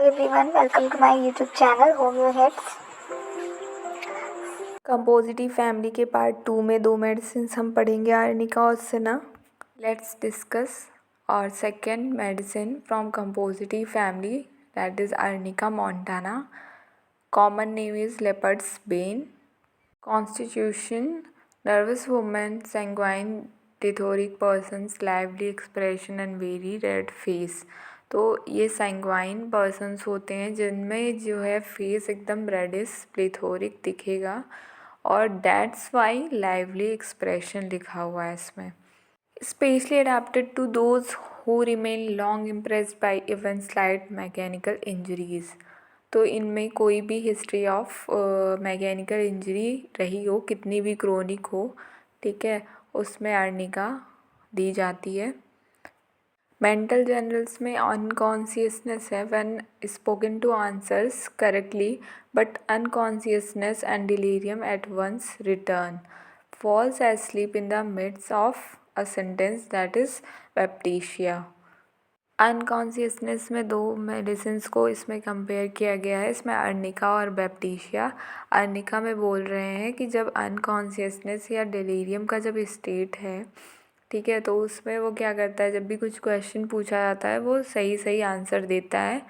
everyone, welcome to my YouTube channel Homeo Hits। Compositive family के part 2 में 2 medicine हम पढ़ेंगे, आर्निका और सिना। लेट्स डिस्कस और second medicine from compositive family, that is arnica montana. Common name is leopard's bane. Constitution: nervous women, sanguine, plethoric persons, lively expression and very red face। तो ये sanguine persons होते हैं जिनमें जो है face एकदम reddish प्लेथोरिक दिखेगा, और दैट्स वाई लाइवली एक्सप्रेशन लिखा हुआ है इसमें। Specially adapted to those who remain long impressed by even slight mechanical injuries. तो इनमें कोई भी हिस्ट्री ऑफ मैकेनिकल इंजरी रही हो, कितनी भी क्रोनिक हो, ठीक है, उसमें आर्निका दी जाती है। मेंटल जनरल्स में अनकॉन्शियसनेस है when spoken to answers correctly, but unconsciousness and delirium at once return. Falls asleep in the midst of a sentence, that is baptisia. Unconsciousness में 2 मेडिसिन को इसमें कंपेयर किया गया है, इसमें आर्निका और बैप्टिशिया। आर्निका में बोल रहे हैं कि जब अनकॉन्शियसनेस या डिलीरियम का जब स्टेट है, ठीक है, तो उसमें वो क्या करता है, जब भी कुछ क्वेश्चन पूछा जाता है वो सही सही आंसर देता है।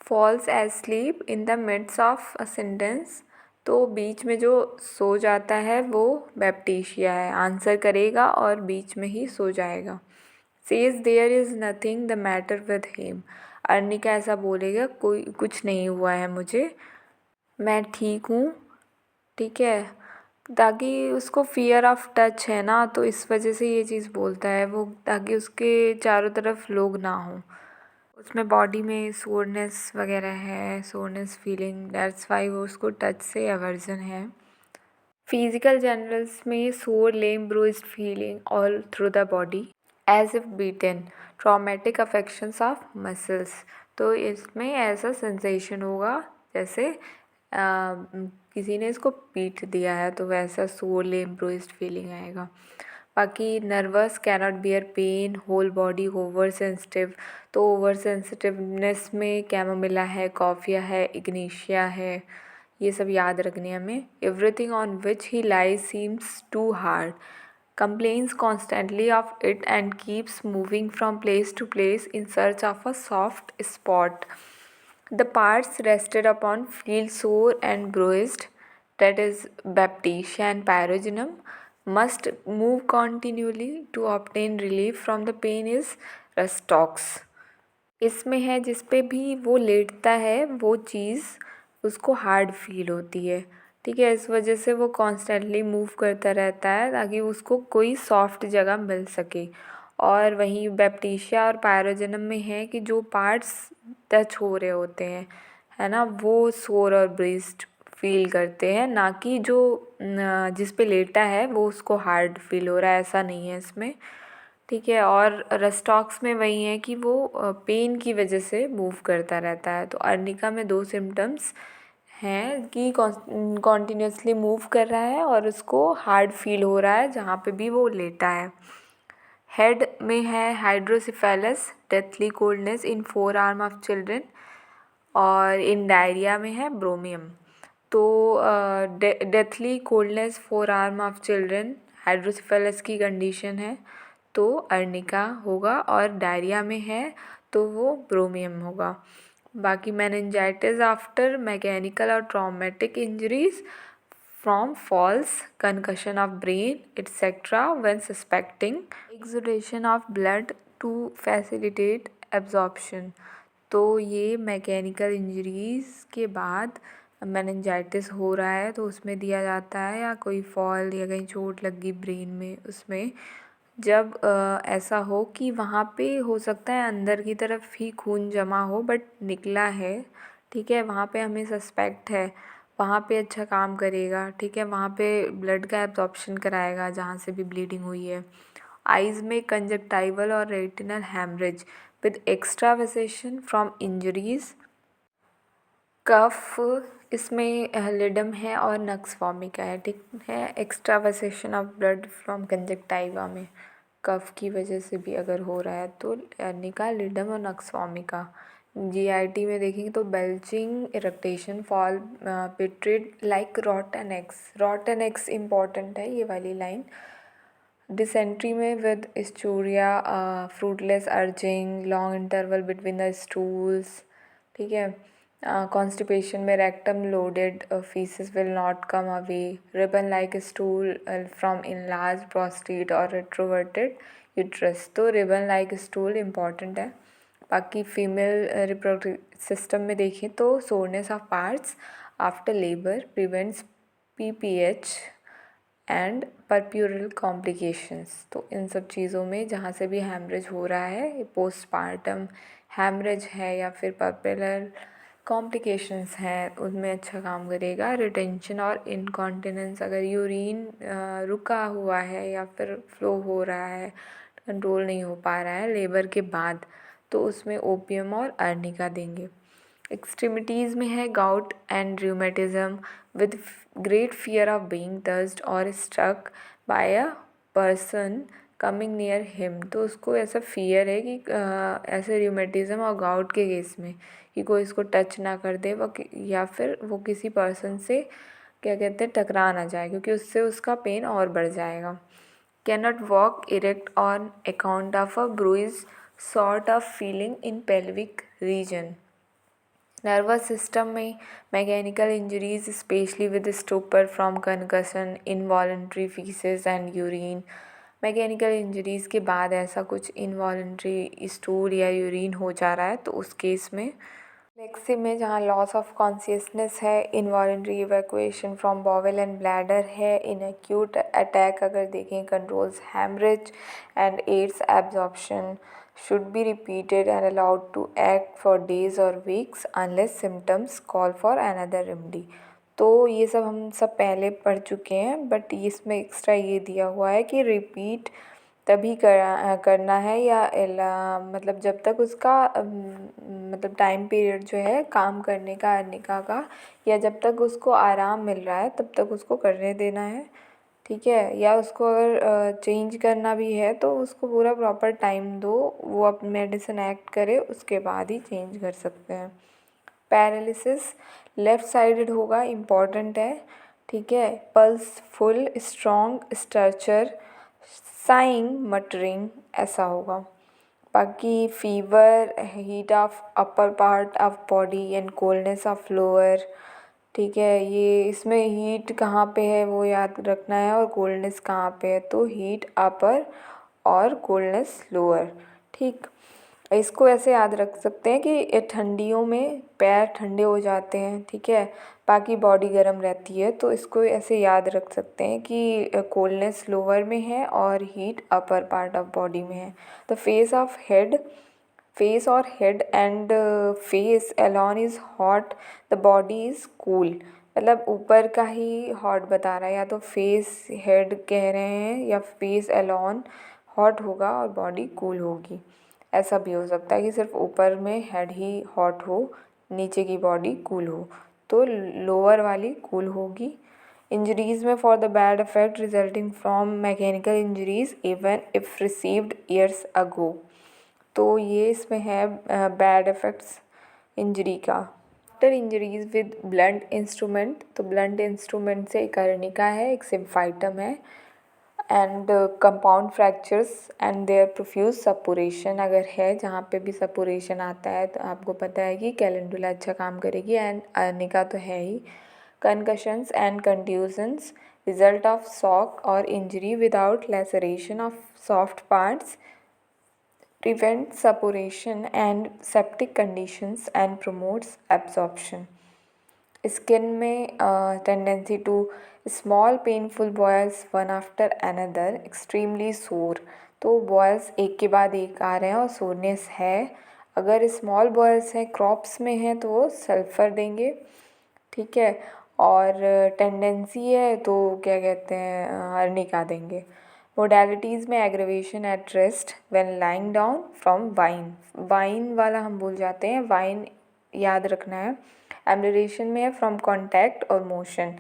Falls asleep in the midst of a sentence, तो बीच में जो सो जाता है वो बैप्टिशिया है, आंसर करेगा और बीच में ही सो जाएगा। Says there is nothing the matter with him, arnica ऐसा बोलेगा कोई कुछ नहीं हुआ है मुझे, मैं ठीक हूँ, ठीक है, ताकि उसको फियर ऑफ टच है ना, तो इस वजह से ये चीज़ बोलता है वो, ताकि उसके चारों तरफ लोग ना हों। उसमें बॉडी में सोरनेस वगैरह है, सोरनेस फीलिंग, दैट्स वाई वो उसको टच से एवर्जन है। फिजिकल जनरल्स में sore, lame, bruised feeling all through the body as if beaten, traumatic affections of muscles. तो इसमें ऐसा सेंसेशन होगा जैसे किसी ने इसको पीट दिया है, तो वैसा सोर, लेम, ब्रूइज्ड फीलिंग आएगा। बाकी nervous, cannot bear pain, whole body over sensitive. तो ओवर सेंसिटिवनेस में कैमोमिला है, कॉफिया है, इग्निशिया है, ये सब याद रखने हमें। Everything on which he lies seems too hard, complains constantly of it and keeps moving from place to place in search of a soft spot. The parts rested upon feel sore and bruised, that is bapticia and pyrogenum, must move continually to obtain relief from the pain is rustox। इसमें है जिस पे भी वो लेटता है वो चीज़ उसको hard feel होती है, ठीक है, इस वजह से वो कॉन्स्टेंटली मूव करता रहता है ताकि उसको कोई सॉफ्ट जगह मिल सके। और वहीं बैप्टिशिया और पायरोजेनम में है कि जो पार्ट्स टच हो रहे होते हैं, है ना, वो सोर और ब्रीस्ट फील करते हैं, ना कि जो जिस पे लेटा है वो उसको हार्ड फील हो रहा है, ऐसा नहीं है इसमें, ठीक है। और रस्टॉक्स में वही है कि वो पेन की वजह से मूव करता रहता है। तो अर्निका में 2 सिम्टम्स हैं कि कॉन्टीन्यूसली मूव कर रहा है और उसको हार्ड फील हो रहा है जहाँ पे भी वो लेटा है। हेड में है hydrocephalus, deathly coldness in 4 arm of children, और इन डायरिया में है ब्रोमियम। तो deathly coldness 4 arm of children hydrocephalus की कंडीशन है, तो अर्निका होगा, और डायरिया में है तो वो ब्रोमियम होगा। बाकी मेनिंजाइटिस आफ्टर मैकेनिकल और traumatic injuries from falls, concussion of brain etcetera when suspecting, exudation of blood to facilitate absorption. तो ये मैकेनिकल इंजरीज़ के बाद मेनिंजाइटिस हो रहा है तो उसमें दिया जाता है, या कोई फॉल या कहीं चोट लगी ब्रेन में, उसमें जब ऐसा हो कि वहाँ पे हो सकता है अंदर की तरफ ही खून जमा हो बट निकला है, ठीक है, वहाँ पे हमें सस्पेक्ट है, वहाँ पे अच्छा काम करेगा, ठीक है, वहाँ पे ब्लड का एब्जॉर्प्शन कराएगा जहाँ से भी ब्लीडिंग हुई है। आइज़ में कंजक्टाइवल और retinal haemorrhage with extravasation from injuries. कफ, इसमें लिडम है और नक्स फॉर्मिका है, ठीक है, extravasation of blood from conjunctiva में कफ की वजह से भी अगर हो रहा है तो अर्निका, लिडम और नक्स फॉर्मिका। GIT में देखेंगे तो belching, irritation, foul, putrid like rotten eggs important है ये वाली लाइन। डिसेंट्री में with ischuria, fruitless urging, long interval between the stools, ठीक है। कॉन्स्टिपेशन में rectum loaded, faeces will not come away, ribbon like stool from enlarged prostate और retroverted uterus. तो ribbon like stool important है। बाकी female reproductive system में देखें तो soreness of parts after labour prevents PPH and puerperal complications. तो इन सब चीज़ों में जहाँ से भी हैमरेज हो रहा है, पोस्टपार्टम हैमरेज है या फिर परप्यूरल कॉम्प्लिकेशंस हैं, उनमें अच्छा काम करेगा। रिटेंशन और इनकॉन्टिनेंस, अगर यूरिन रुका हुआ है या फिर फ्लो हो रहा है, कंट्रोल नहीं हो पा रहा है लेबर के बाद, तो उसमें ओपियम और अर्निका देंगे। एक्सट्रीमिटीज़ में है gout and rheumatism with great fear of being touched और struck by a person coming near him. तो उसको ऐसा फियर है कि ऐसे रूमेटिज्म और गाउट के केस में कि कोई इसको टच ना कर दे या फिर वो किसी पर्सन से क्या कहते हैं टकरा ना जाए, क्योंकि उससे उसका पेन और बढ़ जाएगा। Cannot walk erect on account of a bruise sort of feeling in pelvic region. Nervous system में mechanical injuries especially with stupor from concussion, involuntary feces and urine. Mechanical injuries के बाद ऐसा कुछ इनवॉलेंट्री स्टूल या urine हो जा रहा है तो उस केस में। लेक्सी में जहाँ लॉस ऑफ कॉन्शियसनेस है, involuntary evacuation from bowel and bladder है, इन एक्यूट अटैक अगर देखें controls haemorrhage and aids absorption, should be repeated and allowed to act for days और weeks unless symptoms call for another remedy. तो ये सब हम सब पहले पढ़ चुके हैं, बट इसमें एक्स्ट्रा ये दिया हुआ है कि रिपीट तभी करना है या मतलब जब तक उसका मतलब टाइम पीरियड जो है काम करने का अर्निका का, या जब तक उसको आराम मिल रहा है तब तक उसको करने देना है, ठीक है। या उसको अगर चेंज करना भी है तो उसको पूरा प्रॉपर टाइम दो, वो अपनी मेडिसिन एक्ट करे उसके बाद ही चेंज कर सकते हैं। पैरालिसिस लेफ़्ट साइडेड होगा, इम्पॉर्टेंट है, ठीक है। Pulse full, strong, structure, saying, muttering, ऐसा होगा। बाकी fever, heat of upper part of body and coldness of lower, ठीक है। ये इसमें हीट कहाँ पे है वो याद रखना है और कोल्डनेस कहाँ पे है, तो हीट अपर और कोल्डनेस लोअर, ठीक। इसको ऐसे याद रख सकते हैं कि ठंडियों में पैर ठंडे हो जाते हैं, ठीक है, बाकी बॉडी गर्म रहती है, तो इसको ऐसे याद रख सकते हैं कि कोल्डनेस लोअर में है और heat upper part of body में है। द फेस और head and face alone is hot, the body is cool. मतलब ऊपर का ही हॉट बता रहा है, या तो फेस हेड कह रहे हैं या फेस अलोन हॉट होगा और बॉडी कूल होगी। ऐसा भी हो सकता है कि सिर्फ ऊपर में हेड ही हॉट हो, नीचे की बॉडी कूल हो, तो लोअर वाली कूल होगी। इंजरीज़ में for the bad effect resulting from mechanical injuries even if received years ago. तो ये इसमें है बैड इफ़ेक्ट्स इंजरी का। After injuries with blunt instrument, तो ब्लंट इंस्ट्रूमेंट से एक अर्निका है, एक सिम्फाइटम है, and compound fractures and their profuse suppuration अगर है, जहाँ पे भी सपोरेशन आता है तो आपको पता है कि कैलेंडुला अच्छा काम करेगी, एंड अर्निका तो है ही। Concussions and contusions result of shock और injury without laceration of soft parts, prevents suppuration and septic conditions and promotes absorption. Skin में tendency to small painful boils one after another, extremely sore. तो boils एक के बाद एक आ रहे हैं और सोरनेस है। अगर स्मॉल बॉयल्स हैं, क्रॉप्स में हैं, तो वो सल्फ़र देंगे, ठीक है। और टेंडेंसी है तो क्या कहते हैं अर्निका देंगे। मोडालिटीज़ में aggravation at rest when lying down from wine वाला हम भूल जाते हैं, वाइन याद रखना है। एम्बरेशन में है फ्रॉम कॉन्टैक्ट और मोशन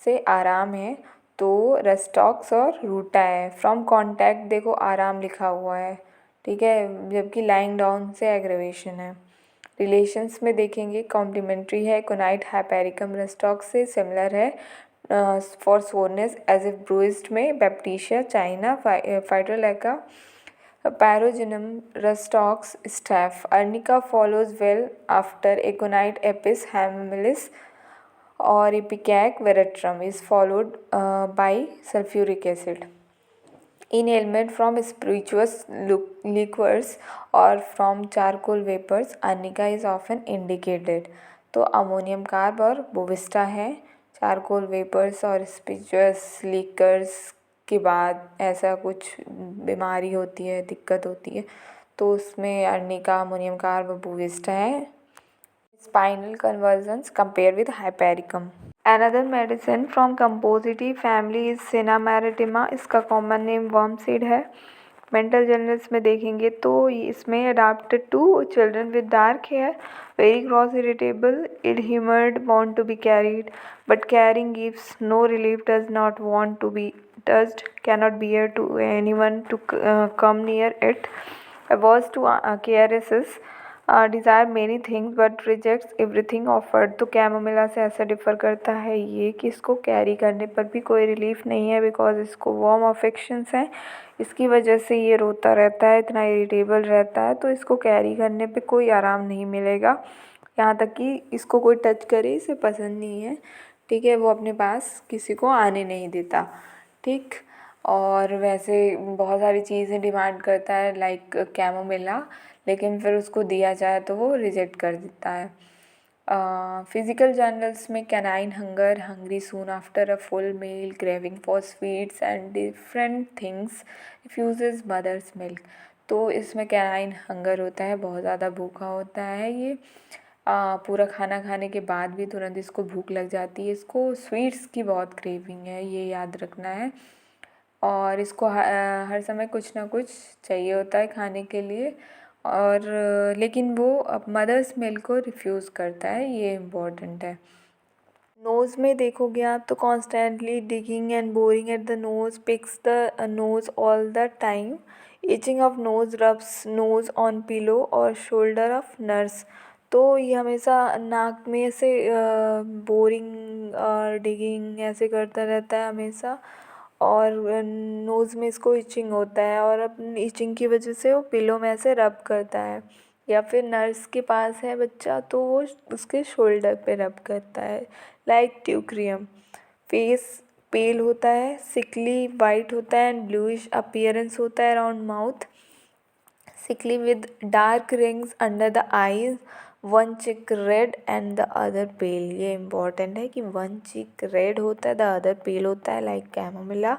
से आराम है, तो रेस्टॉक्स और रूटा है। फ्रॉम कॉन्टैक्ट देखो आराम लिखा हुआ है, ठीक है, जबकि लाइंग डाउन से एग्रीवेशन है। रिलेशंस में देखेंगे कॉम्प्लीमेंट्री है, एकोनाइट हाइपेरिकम रस्टॉक से सिमिलर है for soreness as if bruised में baptisia china phytolacca pyrogenium rhus tox staph arnica follows well after aconite apis hamamelis और ipecac veratrum is followed by sulphuric acid. In ailment from spirituous liquors or from charcoal vapors, arnica is often indicated. तो ammonium carb और Bovista है. Charcoal vapours और स्पिरिचुअस liquors के बाद ऐसा कुछ बीमारी होती है, दिक्कत होती है, तो उसमें अर्निका, अमोनियम कार्ब और बोविस्टा है. Spinal convulsions compare with hypericum. Another medicine from compositae family is Cinnamaritiма. इसका कॉमन नेम वर्म सीड है. मेंटल जर्नल्स में देखेंगे तो इसमें adapted to children with dark hair, very cross irritable, ill humoured, want to be carried but carrying gives no relief, does not want to be touched, cannot bear to anyone to come near it, averse to caresses, desire many things but rejects everything offered. तो chamomilla से ऐसा differ करता है ये कि इसको carry करने पर भी कोई रिलीफ नहीं है बिकॉज इसको वार्म अफेक्शंस हैं. इसकी वजह से ये रोता रहता है, इतना इरिटेबल रहता है, तो इसको कैरी करने पे कोई आराम नहीं मिलेगा. यहाँ तक कि इसको कोई टच करे इसे पसंद नहीं है. ठीक है, वो अपने पास किसी को आने नहीं देता. ठीक, और वैसे बहुत सारी चीज़ें डिमांड करता है लाइक कैमोमिला, लेकिन फिर उसको दिया जाए तो वो रिजेक्ट कर देता है. फिज़िकल जर्नल्स में canine hunger, hungry soon after a full meal, craving for sweets and different things, refuses mother's milk. तो इसमें कैनाइन हंगर होता है, बहुत ज़्यादा भूखा होता है ये. पूरा खाना खाने के बाद भी तुरंत इसको भूख लग जाती है. इसको स्वीट्स की बहुत क्रेविंग है, ये याद रखना है. और इसको हर समय कुछ ना कुछ चाहिए होता है खाने के लिए, और लेकिन वो मदर्स मिल्क को रिफ्यूज़ करता है, ये इम्पॉर्टेंट है. नोज़ में देखोगे आप तो constantly digging and boring at the nose, picks the nose all the time, itching of nose, rubs nose on pillow और शोल्डर ऑफ नर्स. तो ये हमेशा नाक में ऐसे बोरिंग और डिगिंग ऐसे करता रहता है हमेशा, और नोज़ में इसको इचिंग होता है, और अपनी इचिंग की वजह से वो पिलो में ऐसे रब करता है. या फिर नर्स के पास है बच्चा तो वो उसके शोल्डर पे रब करता है लाइक ट्यूक्रियम. फेस पेल होता है, सिकली वाइट होता है एंड ब्लूइश अपीयरेंस होता है around mouth, sickly with dark rings under the eyes, one cheek red and the other pale. ये इम्पॉर्टेंट है कि वन चिक रेड होता है, द अदर पेल होता है लाइक कैमोमिला.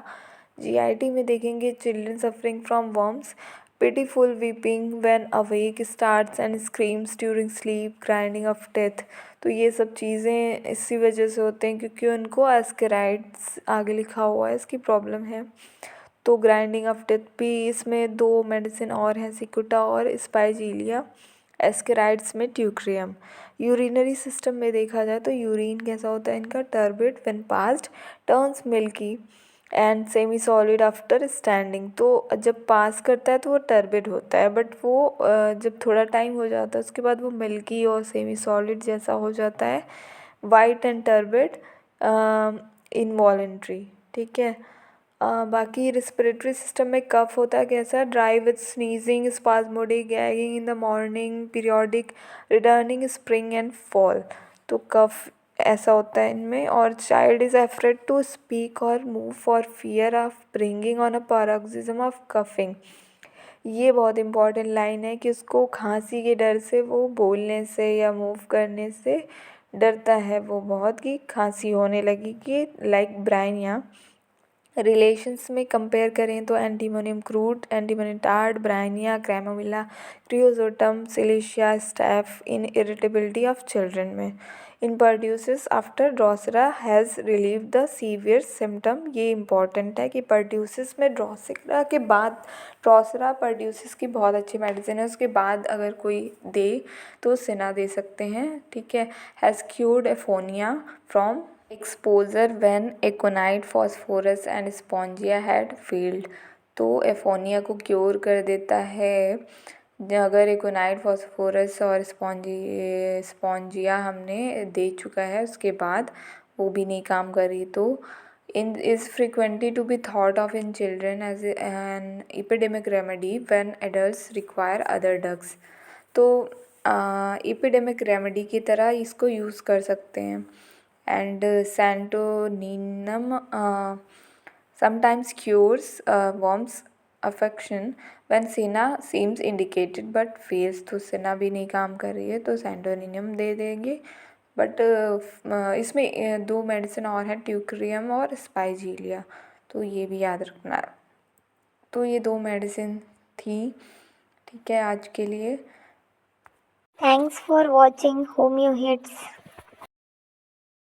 जीआईटी में देखेंगे children suffering from worms, pitiful weeping when awake, starts and screams during sleep, grinding of teeth. तो ये सब चीज़ें इसी वजह से होते हैं क्योंकि उनको एस्केराइड्स आगे लिखा हुआ है, इसकी प्रॉब्लम है. तो ग्राइंडिंग ऑफ टीथ भी, इसमें 2 मेडिसिन और हैं, सिकुटा और स्पाइजीलिया. एस्केराइड्स में ट्यूक्रियम. यूरिनरी सिस्टम में देखा जाए तो यूरिन कैसा होता है इनका, turbid when passed, turns milky and semi solid after standing. तो जब पास करता है तो वो टर्बिड होता है, बट वो जब थोड़ा टाइम हो जाता है उसके बाद वो मिल्की और सेमी सॉलिड जैसा हो जाता है. White and turbid involuntary. ठीक है. बाकी रिस्पिरेटरी सिस्टम में कफ होता है कैसा, dry with sneezing, spasmodic, gagging in the morning, periodic, returning spring and fall. तो कफ ऐसा होता है इनमें. और child is afraid to speak और move for fear of bringing on a paroxysm of coughing. ये बहुत इंपॉर्टेंट लाइन है कि उसको खांसी के डर से वो बोलने से या मूव करने से डरता है वो बहुत, कि खांसी होने लगेगी लाइक ब्राइन. यहाँ रिलेशंस में कंपेयर करें तो antimonium crud, antimonium tart, bryonia, chamomilla, creosotum, silicea, staph in irritability of children में. In pertussis after drosera has relieve the severe symptom. ये इंपॉर्टेंट है कि परड्यूसेस में ड्रोसरा के बाद, ड्रोसरा परड्यूसेस की बहुत अच्छी मेडिसिन है, उसके बाद अगर कोई दे तो सिना दे सकते हैं. ठीक है. Has cured aphonia from exposure when aconite phosphorus and spongia had failed. तो एफोनिया को क्योर कर देता है अगर एकोनाइट फॉस्फोरस और स्पॉन्जिया हमने दे चुका है उसके बाद वो भी नहीं काम कर रही, तो इन is frequently to be thought of in children as an epidemic remedy when adults require other drugs. तो एपिडेमिक रेमेडी की तरह इसको यूज़ कर सकते हैं। And santoninum sometimes cures warmth affection when cina seems indicated but fails, तो सिना भी नहीं काम कर रही है तो सैंटोनिनियम दे देंगे। बट इसमें दो मेडिसिन और हैं, ट्यूक्रियम और स्पाइजीलिया, तो ये भी याद रखना। तो ये दो मेडिसिन थी, ठीक है आज के लिए। Thanks for watching Homeo Hits.